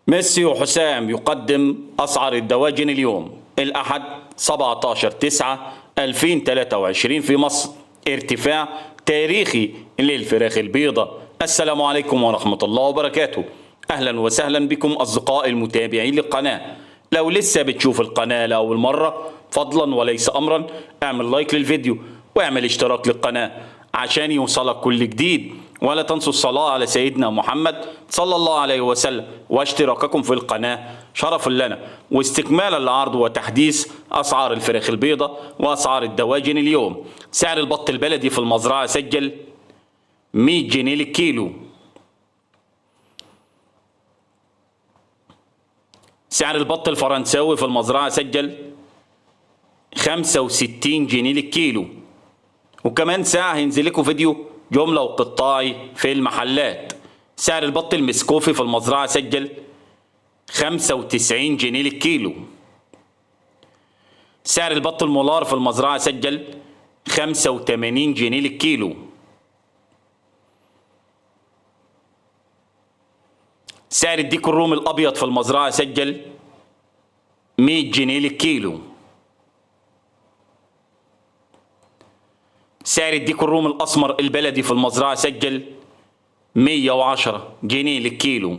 ميسي وحسام يقدم أسعار الدواجن اليوم الأحد 17/9/2023 في مصر. ارتفاع تاريخي للفراخ البيضة. السلام عليكم ورحمة الله وبركاته. أهلا وسهلا بكم أصدقائي المتابعين للقناة. لو لسه بتشوف القناة لأول مرة فضلا وليس أمرا اعمل لايك للفيديو واعمل اشتراك للقناة عشان يوصلك كل جديد، ولا تنسوا الصلاة على سيدنا محمد صلى الله عليه وسلم، واشتراككم في القناة شرف لنا. واستكمالا لعرض وتحديث أسعار الفراخ البيضة وأسعار الدواجن اليوم. سعر البط البلدي في المزرعة سجل 100 جنيه للكيلو. سعر البط الفرنساوي في المزرعة سجل 65 جنيه للكيلو. وكمان ساعة هينزل لكم فيديو جملة وقطاعي في المحلات. سعر البط المسكوفي في المزرعة سجل 95 جنيه للكيلو. سعر البط المولار في المزرعة سجل 85 جنيه للكيلو. سعر الديك الرومي الأبيض في المزرعة سجل 100 جنيه للكيلو. سعر الديك الرومي الأسمر البلدي في المزرعة سجل 110 جنيه للكيلو.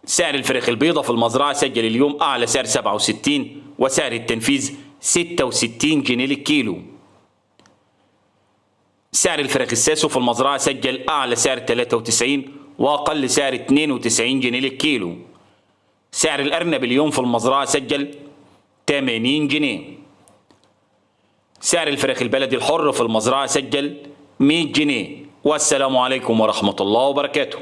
سعر الفراخ البيضة في المزرعة سجل اليوم أعلى سعر 67 وسعر التنفيذ 66 جنيه للكيلو. سعر الفراخ الساسو في المزرعة سجل أعلى سعر 93 وأقل سعر 92 جنيه للكيلو. سعر الأرنب اليوم في المزرعة سجل 80 جنيه. سعر الفراخ البلدي الحر في المزرعة سجل 100 جنيه. والسلام عليكم ورحمة الله وبركاته.